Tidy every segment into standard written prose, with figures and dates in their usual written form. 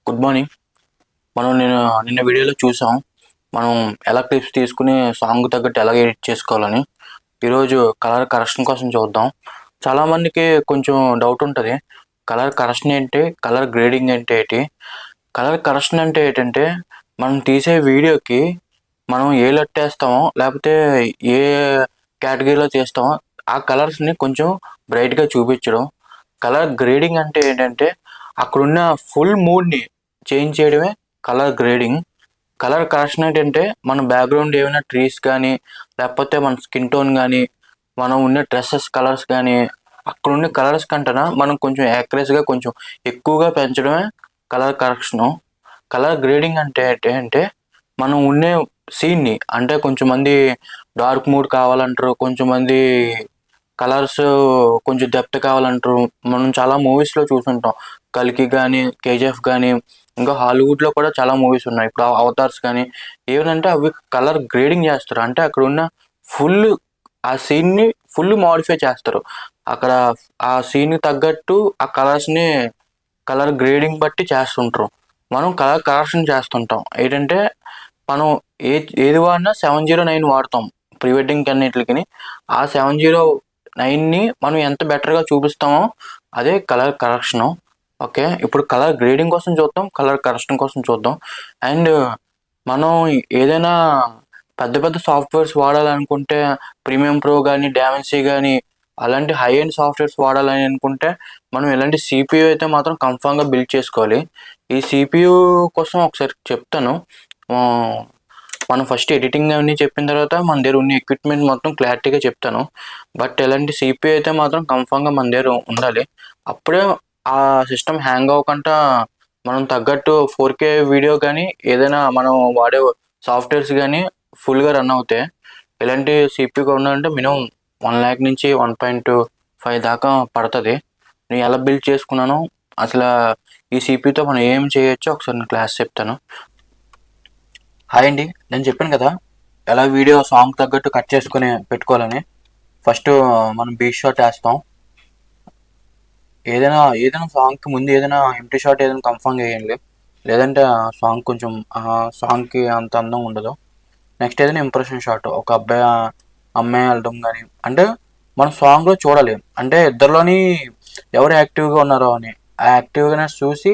Good morning. నిన్న వీడియోలో చూసాం. మనం ఎలా క్లిప్స్ తీసుకుని సాంగ్ తగ్గట్టు ఎలా ఎడిట్ చేసుకోవాలని. ఈరోజు కలర్ కరెక్షన్ కోసం చూద్దాం. చాలామందికి కొంచెం డౌట్ ఉంటుంది, కలర్ కరెక్షన్ ఏంటి, కలర్ గ్రేడింగ్ అంటే ఏంటి. కలర్ కరెక్షన్ అంటే ఏంటంటే, మనం తీసే వీడియోకి మనం ఏ లెట్ వేస్తామో లేకపోతే ఏ కేటగిరీలో చేస్తామో ఆ కలర్స్ని కొంచెం బ్రైట్గా చూపించడం. కలర్ గ్రేడింగ్ అంటే ఏంటంటే, అక్కడున్న ఫుల్ మూడ్ని చేంజ్ చేయడమే కలర్ గ్రేడింగ్. కలర్ కరెక్షన్ ఏంటంటే, మన బ్యాక్గ్రౌండ్ ఏమైనా ట్రీస్ కానీ లేకపోతే మన స్కిన్ టోన్ కానీ మనం ఉన్న డ్రెస్సెస్ కలర్స్ కానీ అక్కడ ఉన్న కలర్స్ కంటేనా మనం కొంచెం యాక్యురేట్గా కొంచెం ఎక్కువగా పెంచడమే కలర్ కరెక్షను. కలర్ గ్రేడింగ్ అంటే అంటే మనం ఉండే సీన్ని, అంటే కొంచెం మంది డార్క్ మూడ్ కావాలంటారు, కొంచెం మంది కలర్స్ కొంచెం డెప్త్ కావాలంటారు. మనం చాలా మూవీస్లో చూసుంటాం, కల్కి కానీ కేజీఎఫ్ కానీ ఇంకా హాలీవుడ్లో కూడా చాలా మూవీస్ ఉన్నాయి. ఇప్పుడు అవతార్స్ కానీ ఏమంటే అవి కలర్ గ్రేడింగ్ చేస్తారు. అంటే అక్కడ ఉన్న ఫుల్ ఆ సీన్ని ఫుల్ మోడిఫై చేస్తారు. అక్కడ ఆ సీన్కి తగ్గట్టు ఆ కలర్స్ని కలర్ గ్రేడింగ్ బట్టి చేస్తుంటారు. మనం కలర్ కరెక్షన్ చేస్తుంటాం. ఏంటంటే మనం ఏది వాడినా 709 వాడతాం ప్రీ వెడ్డింగ్ అన్నిటికి. ఆ 709ని మనం ఎంత బెటర్గా చూపిస్తామో అదే కలర్ కరెక్షను. ఓకే, ఇప్పుడు కలర్ గ్రేడింగ్ కోసం చూద్దాం, కలర్ కరెక్షన్ కోసం చూద్దాం. అండ్ మనం ఏదైనా పెద్ద పెద్ద సాఫ్ట్వేర్స్ వాడాలనుకుంటే, ప్రీమియం ప్రో కానీ డావిన్సీ కానీ అలాంటి హై ఎండ్ సాఫ్ట్వేర్స్ వాడాలని అనుకుంటే మనం ఇలాంటి సిపియూ అయితే మాత్రం కన్ఫామ్గా బిల్డ్ చేసుకోవాలి. ఈ సిపియూ కోసం ఒకసారి చెప్తాను. మనం ఫస్ట్ ఎడిటింగ్ అన్నీ చెప్పిన తర్వాత మన దగ్గర ఉన్న ఎక్విప్మెంట్ మొత్తం క్లారిటీగా చెప్తాను. బట్ ఇలాంటి సిపియూ అయితే మాత్రం కన్ఫామ్గా మన దగ్గర ఉండాలి. అప్పుడే ఆ సిస్టమ్ హ్యాంగ్ అవ్వకుండా మనం తగ్గట్టు 4K వీడియో కానీ ఏదైనా మనం వాడే సాఫ్ట్వేర్స్ కానీ ఫుల్గా రన్ అవుతాయి. ఇలాంటి సిపియూ ఉండాలంటే మినిమం 1 lakh నుంచి 1.5 దాకా పడుతుంది. నేను ఎలా బిల్డ్ చేసుకున్నాను, అసలు ఈ సిపియూతో మనం ఏం చేయొచ్చో ఒకసారి నేను క్లాస్ చెప్తాను. హాయ్ అండి, నేను చెప్పాను కదా ఎలా వీడియో సాంగ్ తగ్గట్టు కట్ చేసుకుని పెట్టుకోవాలని. ఫస్ట్ మనం బీట్ షాట్ వేస్తాం. ఏదైనా సాంగ్కి ముందు ఏదైనా ఎంటీ షాట్ ఏదైనా కన్ఫర్మ్ చేయండి, లేదంటే ఆ సాంగ్ కొంచెం ఆ సాంగ్కి అంత అందం ఉండదు. నెక్స్ట్ ఏదైనా ఇంప్రెషన్ షాట్, ఒక అబ్బాయి అమ్మాయి వెళ్ళడం కానీ, అంటే మనం సాంగ్లో చూడాలి అంటే ఇద్దరిలోని ఎవరు యాక్టివ్గా ఉన్నారో అని. ఆ యాక్టివ్గా చూసి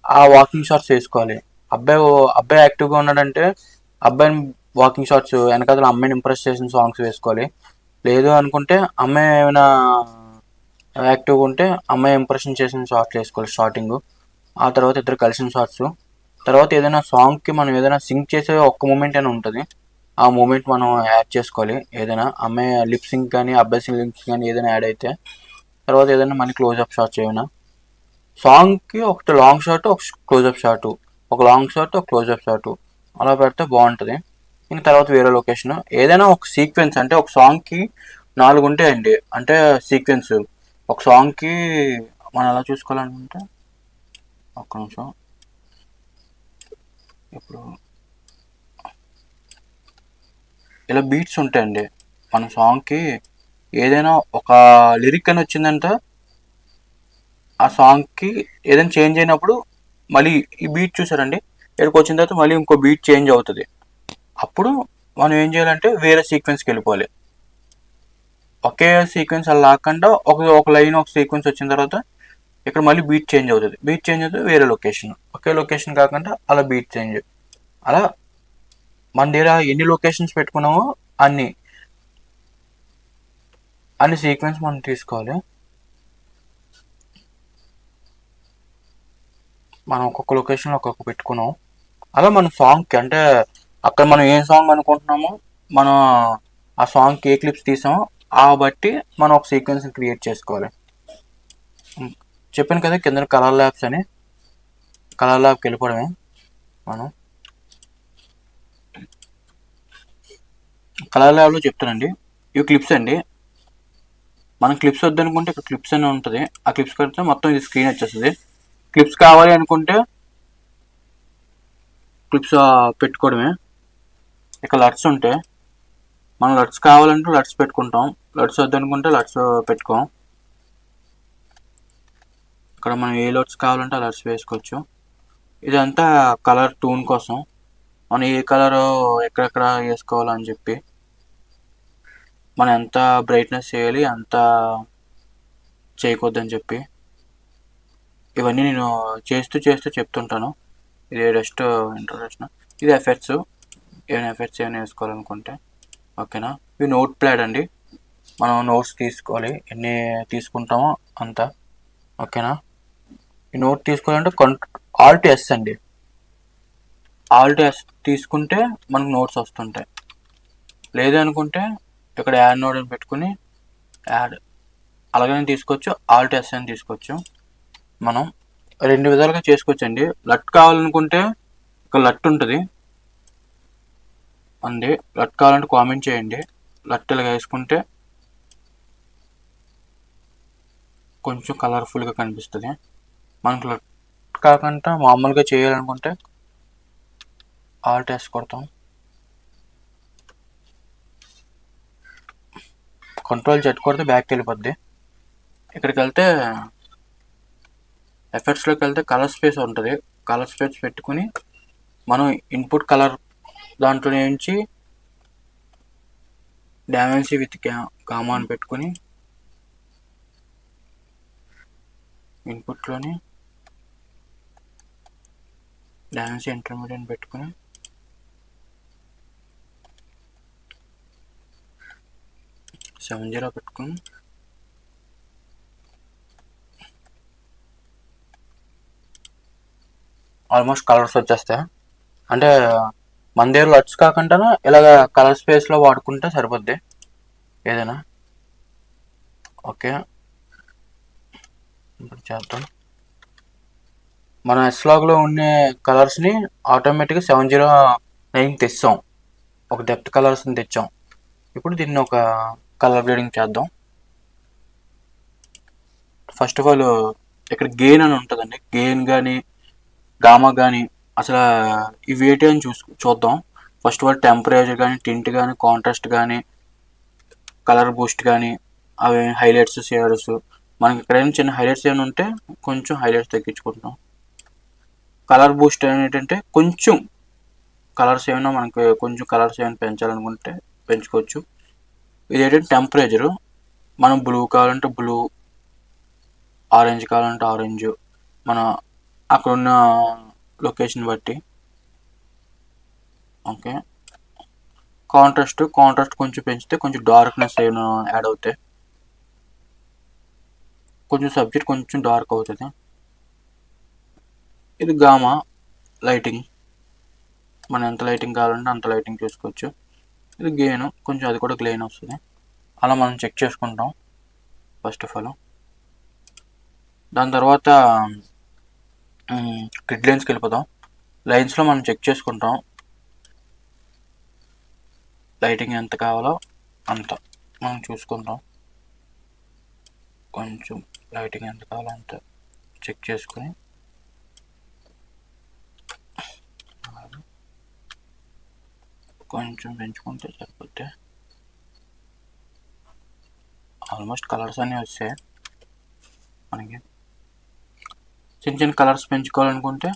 ఆ వాకింగ్ షాట్స్ వేసుకోవాలి. అబ్బాయి యాక్టివ్గా ఉన్నాడంటే అబ్బాయిని వాకింగ్ షాట్స్ వెనకాల అమ్మాయిని ఇంప్రెస్ చేసిన సాంగ్స్ వేసుకోవాలి. లేదు అనుకుంటే అమ్మాయి ఏమైనా యాక్టివ్గా ఉంటే అమ్మాయి ఇంప్రెషన్ చేసిన షార్ట్స్ వేసుకోవాలి స్టార్టింగ్. ఆ తర్వాత ఇద్దరు కలిసిన షార్ట్స్. తర్వాత ఏదైనా సాంగ్కి మనం ఏదైనా సింక్ చేసే ఒక్క మూమెంట్ అయినా ఉంటుంది, ఆ మూమెంట్ మనం యాడ్ చేసుకోవాలి. ఏదైనా అమ్మాయి లిప్ సింక్ కానీ అబ్బాయి లిప్ కానీ ఏదైనా యాడ్ అయితే తర్వాత ఏదైనా మళ్ళీ క్లోజ్అప్ షాట్స్ ఏమైనా సాంగ్కి ఒకటి లాంగ్ షాట్, ఒక క్లోజ్అప్ షాటు, ఒక లాంగ్ షాట్, ఒక క్లోజ్అప్ షాటు అలా పెడితే బాగుంటుంది. ఇంక తర్వాత వేరే లొకేషన్ ఏదైనా ఒక సీక్వెన్స్, అంటే ఒక సాంగ్కి 4 ఉంటాయండి. అంటే సీక్వెన్స్ ఒక సాంగ్కి మనం ఎలా చూసుకోవాలనుకుంటే ఒక్క నిమిషం. ఇప్పుడు ఇలా బీట్స్ ఉంటాయండి. మన సాంగ్కి ఏదైనా ఒక లిరిక్ అని వచ్చిందంటే ఆ సాంగ్కి ఏదైనా చేంజ్ అయినప్పుడు మళ్ళీ ఈ బీట్ చూసారండి, ఇక్కడికి వచ్చిన తర్వాత మళ్ళీ ఇంకో బీట్ చేంజ్ అవుతుంది. అప్పుడు మనం ఏం చేయాలంటే వేరే సీక్వెన్స్కి వెళ్ళిపోవాలి. ఒకే సీక్వెన్స్ అలా లాకుండా ఒక లైన్ ఒక సీక్వెన్స్ వచ్చిన తర్వాత ఇక్కడ మళ్ళీ బీట్ చేంజ్ అవుతుంది. బీట్ చేంజ్ అవుతుంది వేరే లొకేషన్, ఒకే లొకేషన్ కాకుండా అలా బీట్ చేంజ్. అలా మన దగ్గర ఎన్ని లొకేషన్స్ పెట్టుకున్నామో అన్ని సీక్వెన్స్ మనం తీసుకోవాలి. మనం ఒక్కొక్క లొకేషన్లో ఒక్కొక్క పెట్టుకున్నాం. అలా మన సాంగ్కి అంటే అక్కడ మనం ఏ సాంగ్ అనుకుంటున్నామో మనం ఆ సాంగ్కి ఏ క్లిప్స్ తీసామో ఆ బట్టి మనం ఒక సీక్వెన్స్ క్రియేట్ చేసుకోవాలి. చెప్పాను కదా కింద కలర్ ల్యాబ్స్ అని, కలర్ ల్యాబ్కి వెళ్ళిపోవడమే. మనం కలర్ ల్యాబ్లో చెప్తానండి, ఇవి క్లిప్స్ అండి. మనం క్లిప్స్ వద్దనుకుంటే ఇక్కడ క్లిప్స్ అని ఉంటుంది, ఆ క్లిప్స్ కడితే మొత్తం ఇది స్క్రీన్ వచ్చేస్తుంది. క్లిప్స్ కావాలి అనుకుంటే క్లిప్స్ పెట్టుకోవడమే. ఇక్కడ లట్స్ ఉంటే మనం లట్స్ కావాలంటే లట్స్ పెట్టుకుంటాం, లట్స్ వద్దనుకుంటే లట్స్ పెట్టుకోం. ఇక్కడ మనం ఏ లట్స్ కావాలంటే ఆ లట్స్ వేసుకోవచ్చు. ఇదంతా కలర్ టూన్ కోసం మనం ఏ కలర్ ఎక్కడెక్కడ వేసుకోవాలని చెప్పి మనం ఎంత బ్రైట్నెస్ చేయాలి అంత చేయకూడదని చెప్పి ఇవన్నీ నేను చేస్తూ చెప్తుంటాను. ఇది జస్ట్ ఇంట్రొడక్షన్. ఇది ఎఫెక్ట్స్. ఏమైనా వేసుకోవాలనుకుంటే ఓకేనా. ఇవి నోట్ ప్యాడ్ అండి. మనం నోట్స్ తీసుకోవాలి, ఎన్ని తీసుకుంటామో అంత ఓకేనా. ఈ నోట్ తీసుకోవాలంటే ఆల్ట్ ఎస్ అండి. ఆల్ట్ ఎస్ తీసుకుంటే మనకు నోట్స్ వస్తుంటాయి. లేదనుకుంటే ఇక్కడ యాడ్ నోట్ అని పెట్టుకుని యాడ్ అలాగనే తీసుకోవచ్చు, ఆల్ట్ ఎస్ అని తీసుకోవచ్చు. మనం 2 విధాలుగా చేసుకోవచ్చు అండి. లట్ కావాలనుకుంటే ఒక లట్ ఉంటుంది అండి. లట్ కావాలంటే కామెంట్ చేయండి. లట్ ఇలాగ వేసుకుంటే కొంచెం కలర్ఫుల్గా కనిపిస్తుంది. మనకు లట్ కాకుండా మామూలుగా చేయాలనుకుంటే ఆల్ట్ ఎస్ కొడతాం. కంట్రోల్ జెడ్ కొడితే బ్యాక్ వెళ్ళిపోద్ది. ఇక్కడికి వెళ్తే ఎఫెక్ట్స్లోకి వెళ్తే కలర్ స్పేస్ ఉంటుంది. కలర్ స్పేస్ పెట్టుకుని మనం ఇన్పుట్ కలర్ దాంట్లో నుంచి డామెన్సీ విత్ గామా అని పెట్టుకుని ఇన్పుట్లోని డామెన్సీ ఇంటర్మీడియట్ పెట్టుకుని 70 పెట్టుకుని ఆల్మోస్ట్ కలర్స్ వచ్చేస్తాయి. అంటే మన దగ్గర లట్స్ కాకుండా ఇలాగ కలర్ స్పేస్లో వాడుకుంటే సరిపోద్ది ఏదైనా. ఓకే, ఇప్పుడు చేద్దాం. మన ఎస్లాగ్లో ఉండే కలర్స్ని ఆటోమేటిక్గా 709 తెచ్చాం. ఒక డెప్త్ కలర్స్ని తెచ్చాం. ఇప్పుడు దీన్ని ఒక కలర్ గ్రేడింగ్ చేద్దాం. ఫస్ట్ ఆఫ్ ఆల్ ఇక్కడ గెయిన్ అని ఉంటుందండి. గెయిన్ కానీ గామా కానీ అసలు ఇవి ఏంటి అని చూద్దాం. ఫస్ట్ ఆఫ్ ఆల్ టెంపరేచర్ కానీ, టింట్ కానీ, కాంట్రాస్ట్ కానీ, కలర్ బూస్ట్ కానీ, అవి హైలైట్స్, షేడర్స్. మనకి ఎక్కడైనా చిన్న హైలైట్స్ ఏమైనా ఉంటే కొంచెం హైలైట్స్ తగ్గించుకుంటాం. కలర్ బూస్ట్ ఏంటంటే కొంచెం కలర్స్ ఏమైనా మనకి కొంచెం కలర్స్ ఏమైనా పెంచాలనుకుంటే పెంచుకోవచ్చు. ఇది ఏంటంటే టెంపరేచరు. మనం బ్లూ కావాలంటే బ్లూ, ఆరెంజ్ కావాలంటే ఆరెంజ్, మన అక్కడున్న లొకేషన్ బట్టి. ఓకే, కాంట్రాస్ట్ కొంచెం పెంచితే కొంచెం డార్క్నెస్ ఏమైనా యాడ్ అవుతాయి. కొంచెం సబ్జెక్ట్ కొంచెం డార్క్ అవుతుంది. ఇది గామా లైటింగ్. మనం ఎంత లైటింగ్ కావాలంటే అంత లైటింగ్ చూసుకోవచ్చు. ఇది గెయిన్, కొంచెం అది కూడా గ్లెయిన్ వస్తుంది. అలా మనం చెక్ చేసుకుంటాం ఫస్ట్ ఆఫ్ ఆల్. దాని తర్వాత గ్రిడ్ లైన్స్కి వెళ్ళిపోతాం. లైన్స్లో మనం చెక్ చేసుకుంటాం లైటింగ్ ఎంత కావాలో అంత మనం చూసుకుంటాం. కొంచెం లైటింగ్ ఎంత కావాలో అంత చెక్ చేసుకుని కొంచెం పెంచుకుంటే సరిపోతే ఆల్మోస్ట్ కలర్స్ అన్నీ వస్తాయి. మనకి చిన్న చిన్న కలర్స్ పెంచుకోవాలనుకుంటే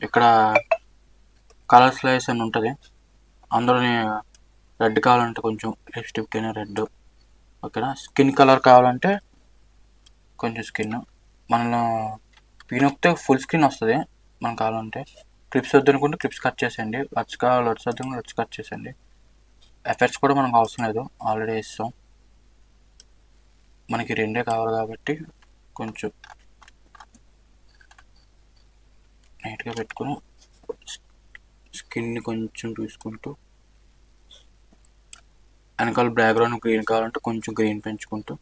ఇక్కడ కలర్ స్లైస్ అని ఉంటుంది. అందులోని రెడ్ కావాలంటే కొంచెం లిప్స్టిక్ అయినా రెడ్. ఓకేనా. స్కిన్ కలర్ కావాలంటే కొంచెం స్కిన్. మనం పీనొక్కితే ఫుల్ స్క్రీన్ వస్తుంది. మనం కావాలంటే క్లిప్స్ వద్దనుకుంటే క్లిప్స్ కట్ చేసేయండి. లట్స్ కావాలి లట్స్ వద్దనుకుంటే లట్స్ కట్ చేసేయండి. ఎఫెక్ట్స్ కూడా మనకు అవసరం లేదు, ఆల్రెడీ ఇస్తాం. మనకి రెండే కావాలి కాబట్టి కొంచెం నీట్గా పెట్టుకుని స్కిన్ని కొంచెం చూసుకుంటూ, వెనకాల బ్యాక్గ్రౌండ్ గ్రీన్ కావాలంటే కొంచెం గ్రీన్ పెంచుకుంటూ,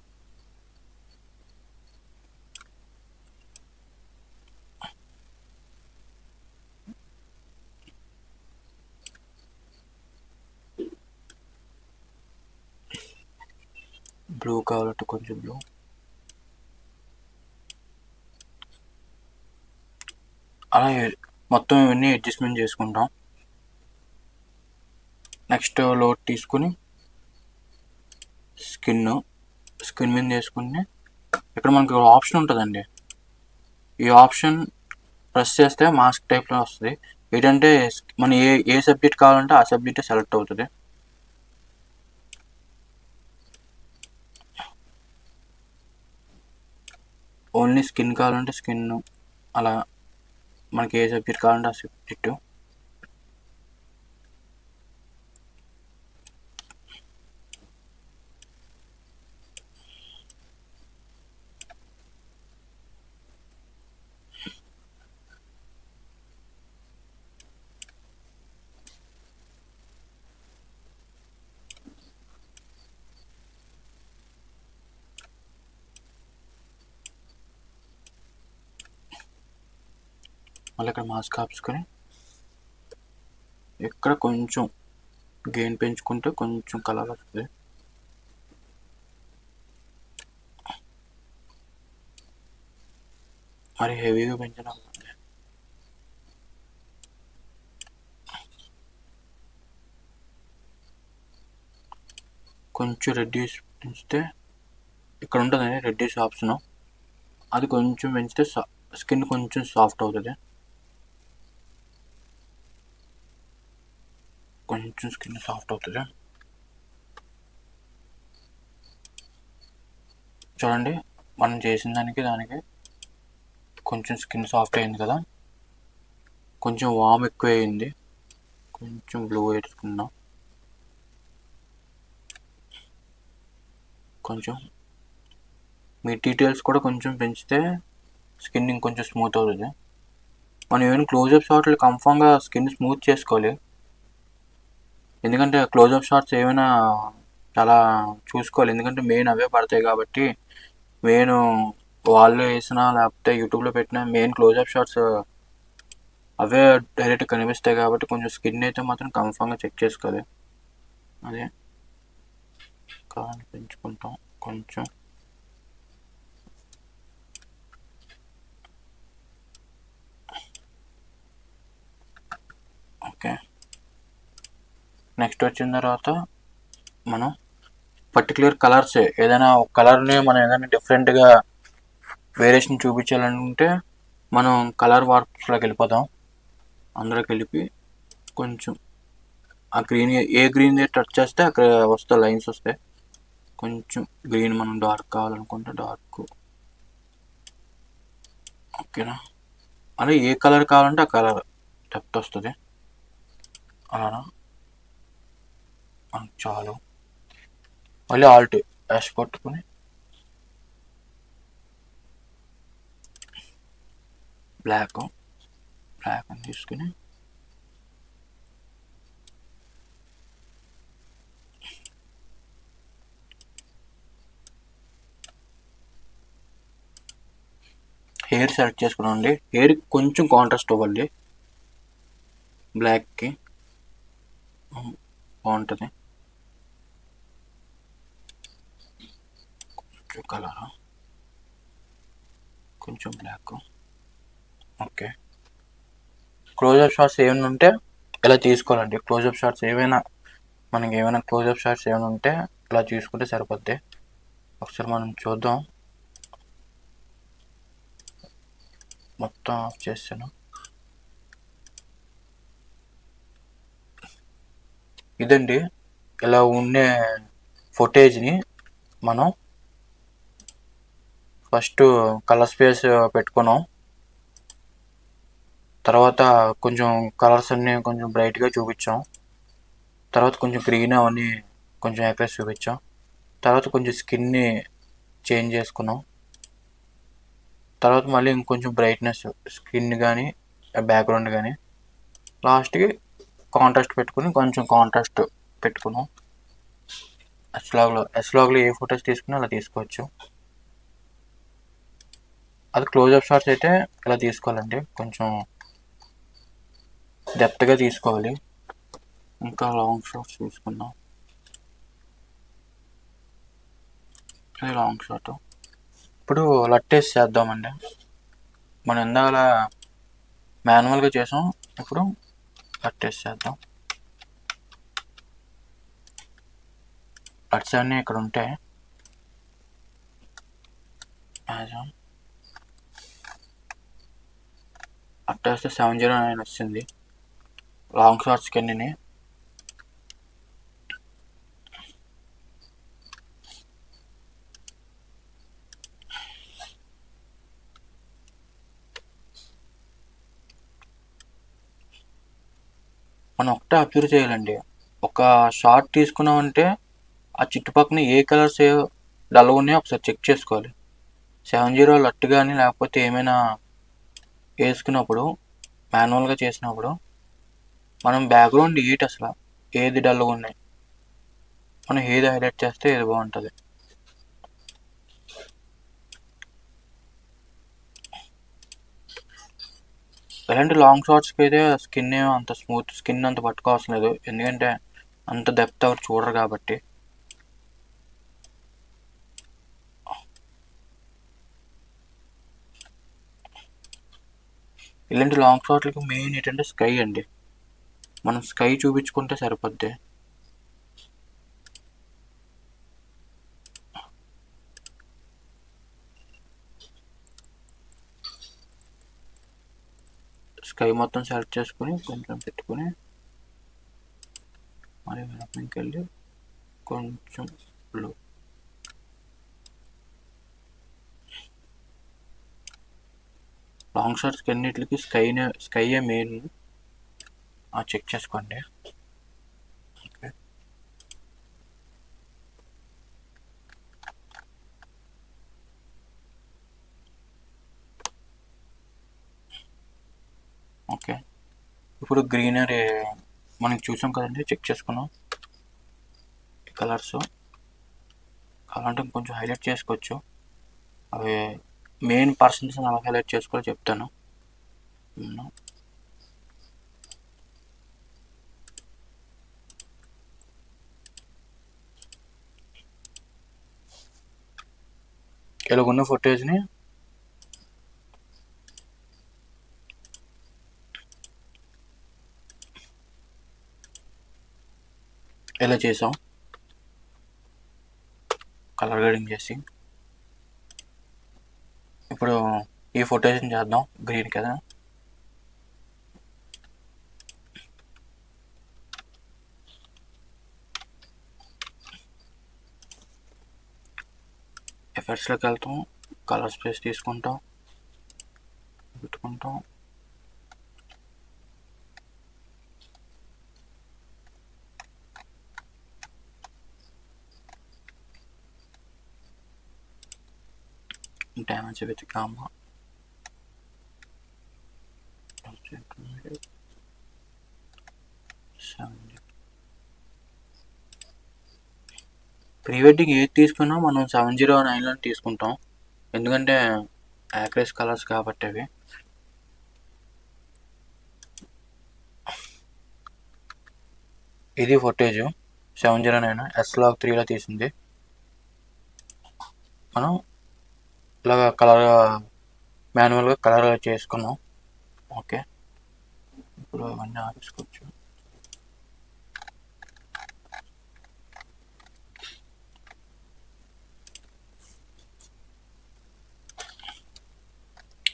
బ్లూ కావాలంటే కొంచెం బ్లూ. అలా మొత్తం ఇవన్నీ అడ్జస్ట్మెంట్ చేసుకుంటాం. నెక్స్ట్ లోడ్ తీసుకుని స్కిన్ మీద వేసుకుని ఇక్కడ మనకి ఆప్షన్ ఉంటుందండి. ఈ ఆప్షన్ ప్రెస్ చేస్తే మాస్క్ టైప్లో వస్తుంది. ఏంటంటే మన ఏ ఏ సబ్జెక్ట్ కావాలంటే ఆ సబ్జెక్ట్ సెలెక్ట్ అవుతుంది. ఓన్లీ స్కిన్ కావాలంటే స్కిన్, అలా మనకి ఏ సబ్జెక్ట్ కావాలంటే ఆ సబ్జెక్టు. మళ్ళీ ఇక్కడ మాస్క్ ఆపుకొని ఇక్కడ కొంచెం గెయిన్ పెంచుకుంటే కొంచెం కలర్ వస్తుంది. మరి హెవీగా పెంచడం కొంచెం రెడ్యూస్ పెంచితే ఇక్కడ ఉంటుంది రెడ్యూస్ ఆప్షను, అది కొంచెం పెంచితే స్కిన్ కొంచెం సాఫ్ట్ అవుతుంది. కొంచెం స్కిన్ సాఫ్ట్ అవుతుంది. చూడండి, మనం చేసిన దానికి కొంచెం స్కిన్ సాఫ్ట్ అయింది కదా. కొంచెం వామ్ ఎక్కువ అయింది. కొంచెం బ్లూ వేసుకుందాం. కొంచెం మీ డీటెయిల్స్ కూడా కొంచెం పెంచితే స్కిన్ ఇంకొంచెం స్మూత్ అవుతుంది. మనం ఏమైనా క్లోజప్ షాట్లు కన్ఫామ్గా స్కిన్ స్మూత్ చేసుకోవాలి. ఎందుకంటే క్లోజప్ షాట్స్ ఏమైనా చాలా చూసుకోవాలి, ఎందుకంటే మెయిన్ అవే పడతాయి కాబట్టి. మెయిన్ వాళ్ళు వేసినా లేకపోతే యూట్యూబ్లో పెట్టిన మెయిన్ క్లోజప్ షాట్స్ అవే డైరెక్ట్ కనిపిస్తాయి కాబట్టి కొంచెం స్కిన్ అయితే మాత్రం కన్ఫామ్గా చెక్ చేసుకోవాలి. అదే కావాలి పెంచుకుంటాం కొంచెం. ఓకే, నెక్స్ట్ వచ్చిన తర్వాత మనం పర్టికులర్ కలర్స్ ఏదైనా ఒక కలర్ని మనం ఏదైనా డిఫరెంట్గా వేరియేషన్ చూపించాలనుకుంటే మనం కలర్ వార్ప్స్లోకి వెళ్ళిపోతాం. అందులోకి వెళ్ళి కొంచెం ఆ గ్రీన్, ఏ గ్రీన్ టచ్ చేస్తే అక్కడ వస్తాయి లైన్స్ వస్తాయి. కొంచెం గ్రీన్ మనం డార్క్ కావాలనుకుంటే డార్క్. ఓకేనా, అలా ఏ కలర్ కావాలంటే ఆ కలర్ డెప్త్ వస్తుంది. అలా మనకు చాలు. మళ్ళీ ఆల్ట్ యాష్ కొట్టుకుని బ్లాక్ అని తీసుకుని హెయిర్ సెలెక్ట్ చేసుకున్నామండి. హెయిర్ కొంచెం కాంట్రాస్ట్ అవ్వాలి, బ్లాక్కి బాగుంటుంది. కొంచెం కలర్, కొంచెం బ్లాక్. ఓకే, క్లోజప్ షాట్స్ ఏమైనా ఉంటే ఇలా తీసుకోవాలండి. క్లోజప్ షాట్స్ ఏమైనా మనకి క్లోజప్ షాట్స్ ఏమైనా ఉంటే ఇలా తీసుకుంటే సరిపోద్ది. ఒకసారి మనం చూద్దాం. మొత్తం ఆఫ్ చేస్తాను. ఇదండి, ఇలా ఉండే ఫుటేజ్ని మనం ఫస్ట్ కలర్ స్పేస్ పెట్టుకున్నాం. తర్వాత కొంచెం కలర్స్ అన్నీ కొంచెం బ్రైట్గా చూపించాం. తర్వాత కొంచెం గ్రీన్ అవన్నీ కొంచెం ఎక్రెస్ చూపించాం. తర్వాత కొంచెం స్కిన్ని చేంజ్ చేసుకున్నాం. తర్వాత మళ్ళీ ఇంకొంచెం బ్రైట్నెస్ స్కిన్ కానీ బ్యాక్గ్రౌండ్ కానీ, లాస్ట్కి కాంట్రాస్ట్ పెట్టుకుని కొంచెం కాంట్రాస్ట్ పెట్టుకున్నాం. ఎస్లాగ్లో ఏ ఫొటోస్ తీసుకున్నా అలా తీసుకోవచ్చు. అది క్లోజప్ షాట్స్ అయితే ఇలా తీసుకోవాలండి, కొంచెం డెప్త్గా తీసుకోవాలి. ఇంకా లాంగ్ షాట్స్ తీసుకుందాం. ఇది లాంగ్ షాట్. ఇప్పుడు లట్టేసి చేద్దామండి. మనం ఇందాక మాన్యువల్గా చేసాం, ఇప్పుడు లట్టేసి చేద్దాం. లట్స్ అన్నీ ఇక్కడ ఉంటాయి. అట్టేస్తే 709 వచ్చింది లాంగ్ షార్ట్స్కి అన్నీ. మనం ఒకటే అబ్జర్వ్ చేయాలండి. ఒక షార్ట్ తీసుకున్నామంటే ఆ చుట్టుపక్కల ఏ కలర్స్ డల్గా ఉన్నాయో ఒకసారి చెక్ చేసుకోవాలి. 70 లట్టు కానీ లేకపోతే ఏమైనా వేసుకున్నప్పుడు మాన్యువల్గా చేసినప్పుడు మనం బ్యాక్గ్రౌండ్ అసలు ఏది డల్గా ఉన్నాయి, మనం ఏది హైలైట్ చేస్తే ఏది బాగుంటుంది. ఇలాంటి లాంగ్ షార్ట్స్కి అయితే స్కిన్ అంత స్మూత్ స్కిన్ అంత పట్టుకోవాల్సిన లేదు, ఎందుకంటే అంత డెప్త్ ఎవరు చూడరు కాబట్టి. ఇలాంటి లాంగ్ షాట్లకి మెయిన్ ఏంటంటే స్కై అండి. మనం స్కై చూపించుకుంటే సరిపోద్ది. స్కై మొత్తం సెలెక్ట్ చేసుకుని కొంచెం పెట్టుకుని మరి వెనక్కి వెళ్ళి కొంచెం బ్లూ. లాంగ్ షార్ట్స్కి అన్నిటికి స్కైయే మెయిన్, చెక్ చేసుకోండి. ఓకే, ఇప్పుడు గ్రీనరీ మనకి చూసాం కదండి, చెక్ చేసుకున్నాం. కలర్స్ అలాంటి కొంచెం హైలైట్ చేసుకోవచ్చు. అవి మెయిన్ పర్సన్స్ అలా హైలైట్ చేసుకోవాలో చెప్తాను. ఇలాగున్న ఫుటేజ్ని ఇలా చేసాం, కలర్ గ్రేడింగ్ చేసి. ఇప్పుడు ఈ ఫుటేజ్ని చేద్దాం గ్రీన్ కదా. ఎఫెక్ట్స్లోకి వెళ్తాం, కలర్ స్పేస్ తీసుకుంటాం, పెట్టుకుంటాం. డ్యామేజ్ వెతికాము, ప్రీ వెడ్డింగ్ ఏది తీసుకున్నా మనం 709లో తీసుకుంటాం, ఎందుకంటే యాక్రెస్ కలర్స్ కాబట్టి అవి. ఇది ఫుటేజ్ 709 S-Log3లో తీసింది. మనం ఇలాగ కలర్ మాన్యువల్గా కలర్ చేసుకున్నాం. ఓకే, ఇప్పుడు అవన్నీ ఆపేసుకోవచ్చు.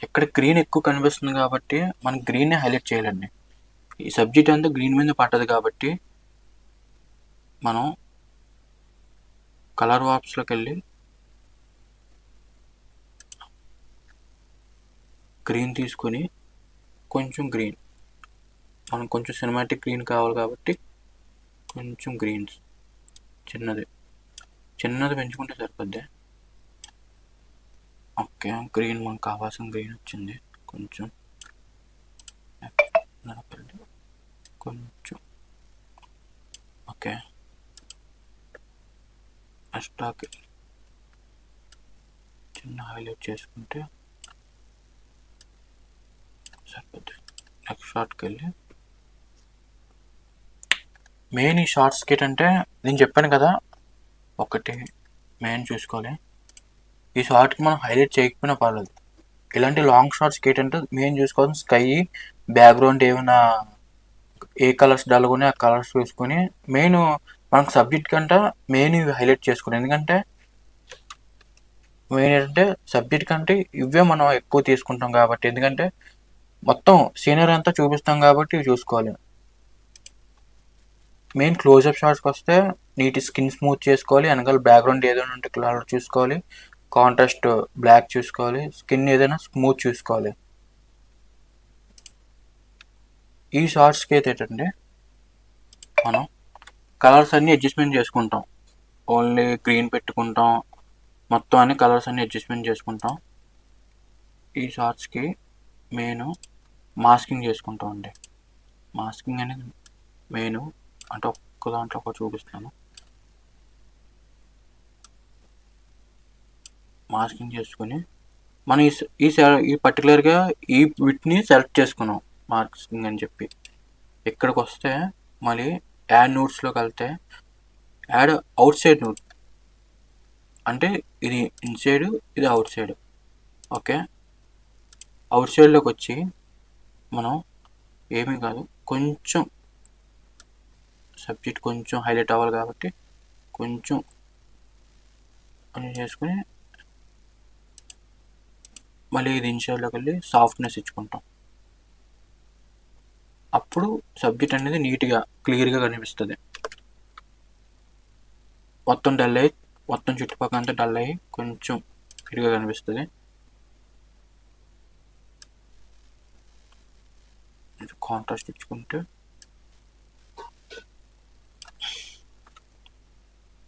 ఇక్కడ గ్రీన్ ఎక్కువ కనిపిస్తుంది కాబట్టి మనం గ్రీన్నే హైలైట్ చేయాలండి. ఈ సబ్జెక్ట్ అంతా గ్రీన్ మీద పట్టదు కాబట్టి మనం కలర్ వాప్స్లోకి వెళ్ళి గ్రీన్ తీసుకొని కొంచెం గ్రీన్, మనం కొంచెం సినిమాటిక్ గ్రీన్ కావాలి కాబట్టి కొంచెం గ్రీన్స్ చిన్నది పెంచుకుంటే సరిపోద్ది. ఓకే, గ్రీన్ మనకు కావాల్సిన గ్రీన్ వచ్చింది. కొంచెం ఓకే, స్టాక్ చిన్న హైలైట్ చేసుకుంటే సరిపోద్ది. నెక్స్ట్ షార్ట్కి వెళ్ళి మెయిన్ ఈ షార్ట్స్కి ఏంటంటే నేను చెప్పాను కదా, ఒకటి మెయిన్ చూసుకోవాలి. ఈ షార్ట్కి మనం హైలైట్ చేయకపోయినా పర్లేదు. ఇలాంటి లాంగ్ షార్ట్స్కి ఏంటంటే మెయిన్ చూసుకోవాల్సిన స్కై, బ్యాక్గ్రౌండ్ ఏమైనా ఏ కలర్స్ డల్గా ఆ కలర్స్ చూసుకొని మెయిన్ మనకు సబ్జెక్ట్ కంటే మెయిన్ ఇవి హైలైట్ చేసుకోండి. ఎందుకంటే మెయిన్ ఏంటంటే సబ్జెక్ట్ కంటే ఇవే మనం ఎక్కువ తీసుకుంటాం కాబట్టి. ఎందుకంటే మొత్తం సీనరీ అంతా చూపిస్తాం కాబట్టి ఇవి చూసుకోవాలి. మెయిన్ క్లోజ్అప్ షాట్స్కి వస్తే నీట్ స్కిన్ స్మూత్ చేసుకోవాలి, వెనకాల బ్యాక్గ్రౌండ్ ఏదైనా ఉంటే కలర్ చూసుకోవాలి, కాంట్రాస్ట్ బ్లాక్ చూసుకోవాలి, స్కిన్ ఏదైనా స్మూత్ చూసుకోవాలి. ఈ షార్ట్స్కి అయితే ఏంటంటే మనం కలర్స్ అన్నీ అడ్జస్ట్మెంట్ చేసుకుంటాం. ఓన్లీ గ్రీన్ పెట్టుకుంటాం, మొత్తం అన్ని కలర్స్ అన్ని అడ్జస్ట్మెంట్ చేసుకుంటాం. ఈ షార్ట్స్కి మెయిన్ మాస్కింగ్ చేసుకుంటాం అండి. మాస్కింగ్ అనేది మెయిన్, అంటే ఒక్క దాంట్లో ఒకటి చూపిస్తాను. మాస్కింగ్ చేసుకుని మనం ఈ పర్టికులర్గా ఈ వీటిని సెలెక్ట్ చేసుకున్నాం మాస్కింగ్ అని చెప్పి. ఇక్కడికి వస్తే మళ్ళీ యాడ్ నోట్స్లోకి వెళ్తే యాడ్ అవుట్ సైడ్ నోట్ అంటే ఇది ఇన్సైడ్, ఇది అవుట్ సైడ్. ఓకే, అవుట్ సైడ్లోకి వచ్చి మనం ఏమీ కాదు, కొంచెం సబ్జెక్ట్ కొంచెం హైలైట్ అవ్వాలి కాబట్టి కొంచెం అని చేసుకుని మళ్ళీ ఇది ఇన్సైడ్లోకి వెళ్ళి సాఫ్ట్నెస్ ఇచ్చుకుంటాం. అప్పుడు సబ్జెక్ట్ అనేది నీట్గా క్లియర్గా కనిపిస్తుంది. మొత్తం డల్ అయ్యి, మొత్తం చుట్టుపక్కల అంతా డల్ అయ్యి కొంచెం క్లియర్గా కనిపిస్తుంది. కాంట్రాస్ట్ ఇచ్చుకుంటే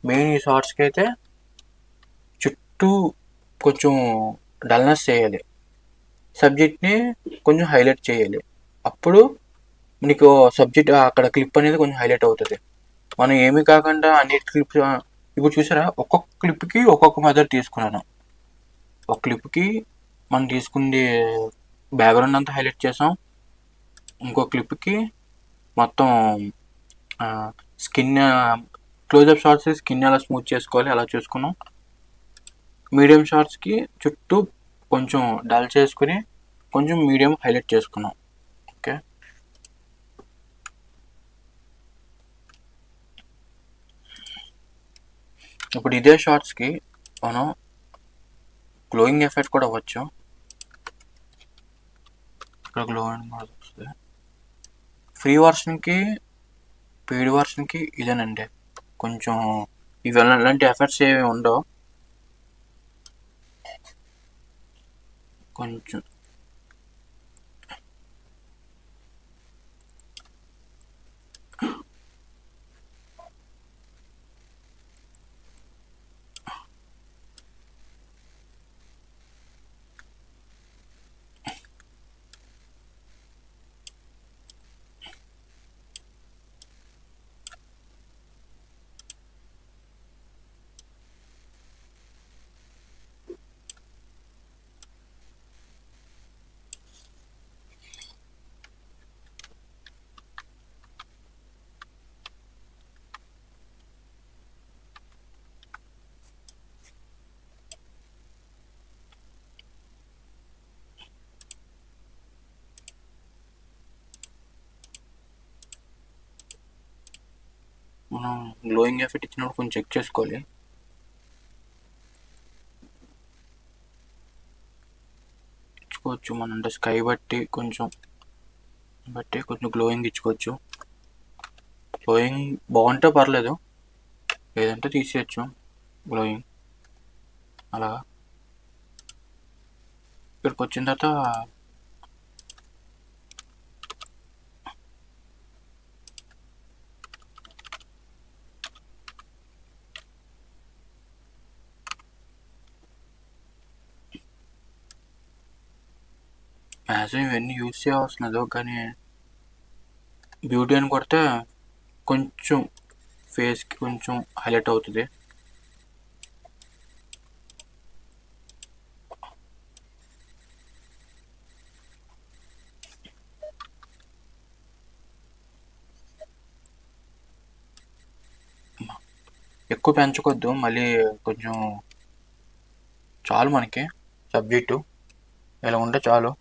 మెయిన్ ఈ షార్ట్స్కి అయితే చుట్టూ కొంచెం డల్నెస్ చేయాలి, సబ్జెక్ట్ని కొంచెం హైలైట్ చేయాలి. అప్పుడు నీకు సబ్జెక్ట్ అక్కడ క్లిప్ అనేది కొంచెం హైలైట్ అవుతుంది. మనం ఏమీ కాకుండా అన్ని క్లిప్స్ ఇప్పుడు చూసారా, ఒక్కొక్క క్లిప్కి ఒక్కొక్క మెథడ్ తీసుకున్నాను. ఒక క్లిప్కి మనం తీసుకుంది బ్యాక్గ్రౌండ్ అంతా హైలైట్ చేసాం, ఇంకో క్లిప్కి మొత్తం స్కిన్ క్లోజ్అప్ షాట్స్ స్కిన్ ఎలా స్మూత్ చేసుకోవాలి అలా చూసుకున్నాం. మీడియం షాట్స్కి చుట్టూ కొంచెం డల్ చేసుకుని కొంచెం మీడియం హైలైట్ చేసుకున్నాం. ఓకే, ఇప్పుడు ఇదే షార్ట్స్కి మనం గ్లోయింగ్ ఎఫెక్ట్ కూడా అవ్వచ్చు. ఇక్కడ గ్లోయింగ్ కూడా వస్తుంది. ఫ్రీ వర్షన్కి పెయిడ్ వర్షన్కి ఇదేనండి, కొంచెం ఇలాంటి ఎఫెక్ట్స్ ఏమి ఉండవు. కొంచెం మనం గ్లోయింగ్ ఎఫెక్ట్ ఇచ్చినప్పుడు కొంచెం చెక్ చేసుకోవాలి. ఇచ్చుకోవచ్చు మనం, అంటే స్కై బట్టి కొంచెం గ్లోయింగ్ ఇచ్చుకోవచ్చు. గ్లోయింగ్ బాగుంటే పర్లేదు, లేదంటే తీసేయచ్చు గ్లోయింగ్. అలా ఇక్కడికి వచ్చిన తర్వాత మ్యాక్సిమం ఇవన్నీ యూజ్ చేయవలసినదో, కానీ బ్యూటీ అని కొడితే కొంచెం ఫేస్కి కొంచెం హైలైట్ అవుతుంది. ఎక్కువ పెంచుకోవద్దు, మళ్ళీ కొంచెం చాలు మనకి సబ్జెక్టు ఇలా ఉంటే చాలు.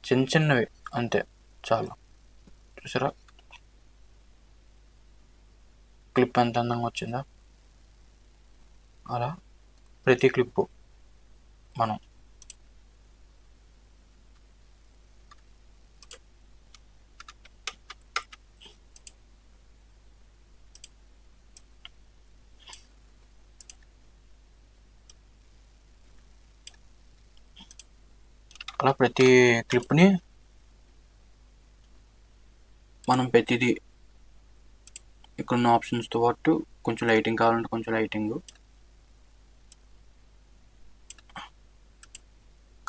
చిన్న చిన్నవి అంతే చాలు. చూసారా క్లిప్ ఎంత అందంగా వచ్చిందో అలా ప్రతి క్లిప్పు మనం అలా ప్రతి క్లిప్ని మనం ప్రతిదీ ఇక్కడున్న ఆప్షన్స్తో పాటు కొంచెం లైటింగ్ కావాలంటే కొంచెం లైటింగ్,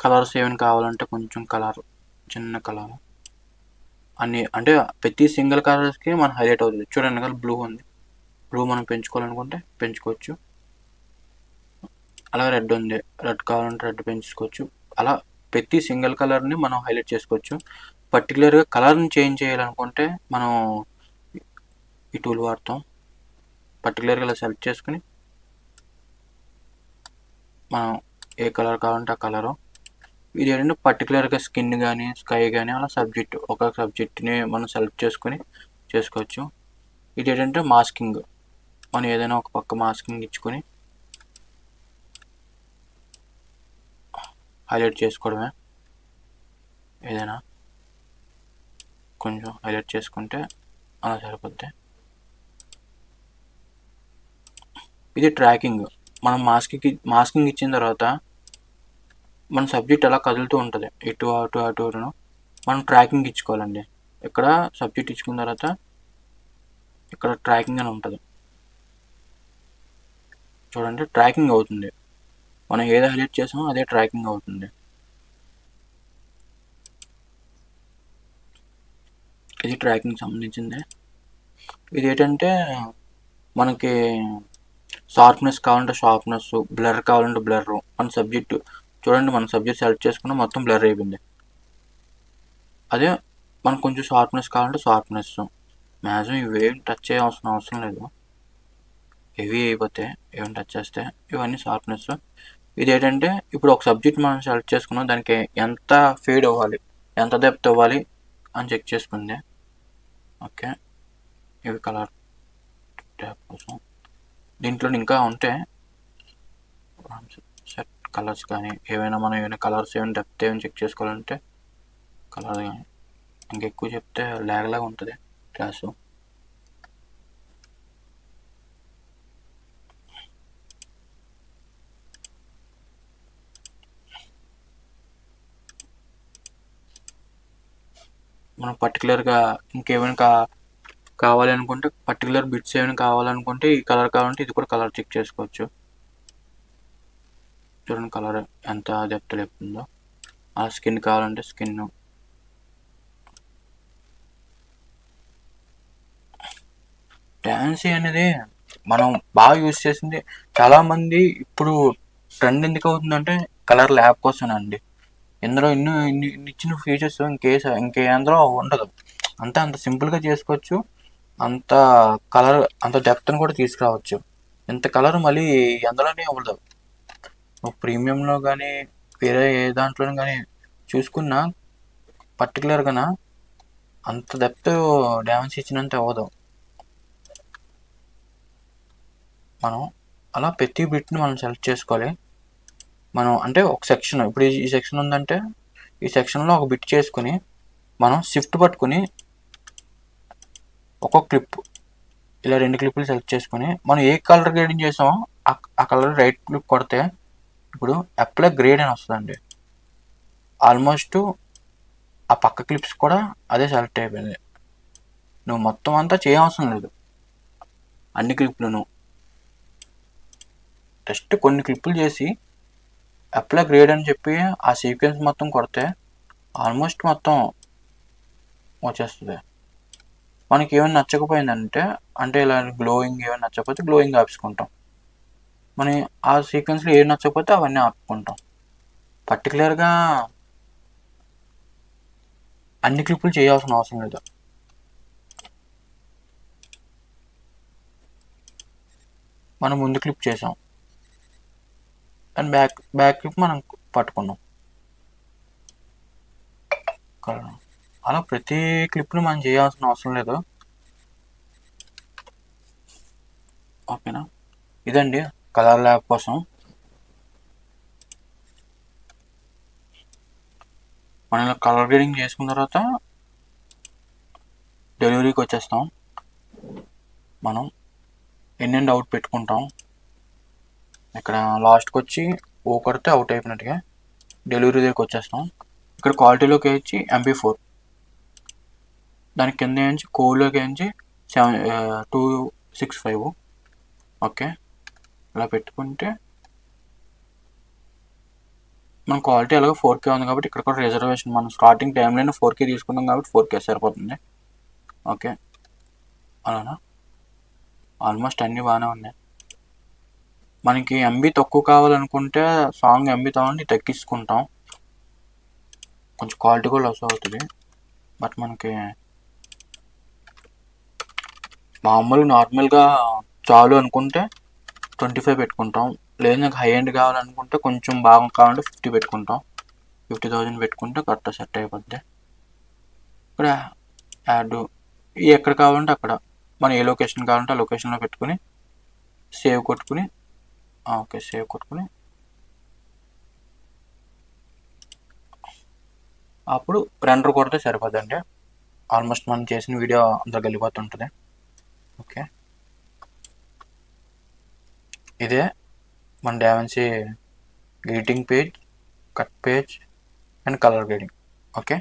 కలర్స్ ఏమైనా కావాలంటే కొంచెం కలర్, చిన్న కలర్ అన్నీ, అంటే ప్రతి సింగిల్ కలర్స్కి మనం హైలైట్ అవుతుంది. చూడండి కదా బ్లూ ఉంది, బ్లూ మనం పెంచుకోవాలనుకుంటే పెంచుకోవచ్చు. అలా రెడ్ ఉంది, రెడ్ కావాలంటే రెడ్ పెంచుకోవచ్చు. అలా ప్రతి సింగిల్ కలర్ని మనం హైలైట్ చేసుకోవచ్చు. పర్టికులర్గా కలర్ని చేంజ్ చేయాలనుకుంటే మనం ఈ టూల్ వాడతాం. పర్టికులర్గా ఇలా సెలెక్ట్ చేసుకుని మనం ఏ కలర్ కావాలంటే ఆ కలరు. ఇది ఏంటంటే పర్టికులర్గా స్కిన్ కానీ స్కై కానీ అలా సబ్జెక్ట్, ఒక సబ్జెక్ట్ని మనం సెలెక్ట్ చేసుకుని చేసుకోవచ్చు. ఇది ఏంటంటే మాస్కింగ్, మనం ఏదైనా ఒక పక్క మాస్కింగ్ ఇచ్చుకొని హైలైట్ చేసుకోవడమే. ఏదైనా కొంచెం హైలైట్ చేసుకుంటే అలా సరిపోద్ది. ఇది ట్రాకింగ్, మనం మాస్కింగ్ ఇచ్చిన తర్వాత మన సబ్జెక్ట్ అలా కదులుతూ ఉంటుంది, ఇటు అటు అటు అటును. మనం ట్రాకింగ్ ఇచ్చుకోవాలండి. ఇక్కడ సబ్జెక్ట్ ఇచ్చుకున్న తర్వాత ఇక్కడ ట్రాకింగ్ అని ఉంటుంది, చూడండి ట్రాకింగ్ అవుతుంది. మనం ఏది హైలైట్ చేసామో అదే ట్రాకింగ్ అవుతుంది. ఇది ట్రాకింగ్ సంబంధించింది. ఇది ఏంటంటే మనకి షార్ప్నెస్ కావాలంటే షార్ప్నెస్, బ్లర్ కావాలంటే బ్లర్. మన సబ్జెక్టు చూడండి, మన సబ్జెక్ట్ సెలెక్ట్ చేసుకున్న మొత్తం బ్లర్ అయిపోయింది. అదే మనకు కొంచెం షార్ప్నెస్ కావాలంటే షార్ప్నెస్. మ్యాక్సిమం ఇవేం టచ్ చేయాల్సిన అవసరం లేదు, హెవీ అయిపోతే ఏమైనా టచ్ చేస్తే. ఇవన్నీ షార్ప్నెస్. ఇది ఏంటంటే ఇప్పుడు ఒక సబ్జెక్ట్ మనం సెలెక్ట్ చేసుకున్నాం, దానికి ఎంత ఫేడ్ అవ్వాలి, ఎంత డెప్త్ అవ్వాలి అని చెక్ చేసుకుంది. ఓకే, ఇవి కలర్ ట్యాప్ కోసం. దీంట్లో ఇంకా ఉంటే సెట్ కలర్స్ కానీ ఏమైనా మనం ఏమైనా కలర్స్ ఏమైనా డెప్త్ ఏమైనా చెక్ చేసుకోవాలంటే కలర్ కానీ. ఇంకెక్కువ చెప్తే లాగ్ ఉంటుంది క్లాసు. మనం పర్టికులర్గా ఇంకేమైనా కావాలి అనుకుంటే, పర్టికులర్ బిట్స్ ఏమైనా కావాలనుకుంటే ఈ కలర్ కావాలంటే ఇది కూడా కలర్ చెక్ చేసుకోవచ్చు. చూడండి కలర్ ఎంత డెప్త్ లేపుతుందో. ఆ స్కిన్ కావాలంటే స్కిన్. డాన్సీ అనేది మనం బాగా యూజ్ చేసింది. చాలామంది ఇప్పుడు ట్రెండ్ ఎందుకు అవుతుందంటే కలర్ ల్యాబ్ కోసమేనండి. ఇందులో ఇన్ని ఇచ్చిన ఫీచర్స్ ఇంకే అందులో ఉండదు. అంత సింపుల్గా చేసుకోవచ్చు, అంత కలర్ అంత డెప్త్ని కూడా తీసుకురావచ్చు. ఇంత కలర్ మళ్ళీ అందులోనే ఉండదు. ప్రీమియంలో కానీ వేరే ఏ దాంట్లోనూ కానీ చూసుకున్నా పర్టికులర్గా అంత డెప్త్ డ్యామేజ్ ఇచ్చినంత అవ్వదు. మనం అలా ప్రతి బిట్ని మనం సెలెక్ట్ చేసుకోవాలి. మనం అంటే ఒక సెక్షన్, ఇప్పుడు ఈ సెక్షన్ ఉందంటే ఈ సెక్షన్లో ఒక బిట్ చేసుకుని మనం షిఫ్ట్ పట్టుకుని ఒక్కొక్క క్లిప్ ఇలా 2 క్లిప్పులు సెలెక్ట్ చేసుకుని మనం ఏ కలర్ గ్రేడింగ్ చేసామో ఆ కలర్ రైట్ క్లిక్ కొడితే ఇప్పుడు అప్లై గ్రేడ్ అని వస్తుందండి. ఆల్మోస్ట్ ఆ పక్క క్లిప్స్ కూడా అదే సెలెక్ట్ అయిపోయింది. నువ్వు మొత్తం అంతా చేయవసరం లేదు, అన్ని క్లిప్లను జస్ట్ కొన్ని క్లిప్పులు చేసి అప్లై గ్రేడ్ అని చెప్పి ఆ సీక్వెన్స్ మొత్తం కొడితే ఆల్మోస్ట్ మొత్తం వచ్చేస్తుంది. మనకి ఏమైనా నచ్చకపోయిందంటే, అంటే ఇలా గ్లోయింగ్ ఏమైనా నచ్చకపోతే గ్లోయింగ్ ఆపుకుంటాం. మన ఆ సీక్వెన్స్లో ఏమి నచ్చకపోతే అవన్నీ ఆపుకుంటాం. పర్టికులర్గా అన్ని క్లిప్పులు చేయాల్సిన అవసరం లేదు. మనం ముందు క్లిప్ చేసాం అండ్ బ్యాక్ క్లిప్ మనం పట్టుకున్నాం. అలా ప్రతి క్లిప్ని మనం చేయాల్సిన అవసరం లేదు. ఓకేనా, ఇదండి కలర్ ల్యాబ్ కోసం. మనం ఇలా కలర్ గ్రేడింగ్ చేసుకున్న తర్వాత డెలివరీకి వచ్చేస్తాం. మనం ఇన్ అండ్ అవుట్ పెట్టుకుంటాం. ఇక్కడ లాస్ట్కి వచ్చి ఓ కొడితే అవుట్ అయిపోయినట్టుగా డెలివరీ దగ్గరికి వచ్చేస్తాం. ఇక్కడ క్వాలిటీలోకి వచ్చి MP4, దాని కింద నుంచి కోడ్లోకి నుంచి 265. ఓకే, ఇలా పెట్టుకుంటే మన క్వాలిటీ అలాగే 4K ఉంది కాబట్టి ఇక్కడ కూడా రిజర్వేషన్ మనం స్టార్టింగ్ టైంలోనే 4K తీసుకున్నాం కాబట్టి 4K సరిపోతుంది. ఓకే, అలానా ఆల్మోస్ట్ అన్నీ బాగానే ఉన్నాయి. మనకి MB తక్కువ కావాలనుకుంటే సాంగ్ MB తగ్గించుకుంటాం, కొంచెం క్వాలిటీ కూడా లాస్ అవుతుంది. బట్ మనకి మామూలు నార్మల్గా చాలు అనుకుంటే 25 పెట్టుకుంటాం. లేదు నాకు హై ఎండ్ కావాలనుకుంటే కొంచెం బాగా కావాలంటే 50 పెట్టుకుంటాం. 50,000 పెట్టుకుంటే కరెక్ట్గా సెట్ అయిపోద్ది. ఇక్కడ యాడ్ ఎక్కడ కావాలంటే అక్కడ మనం ఏ లొకేషన్ కావాలంటే ఆ లొకేషన్లో పెట్టుకుని సేవ్ కొట్టుకుని ఓకే సేవ్ కొట్టుకుని అప్పుడు రెండర్ కొడితే సరిపోద్దండి. ఆల్మోస్ట్ మనం చేసిన వీడియో అంతా వెళ్ళిపోతుంటుంది. ఓకే, ఇదే మన DaVinci editing page, cut page and colour grading. Okay.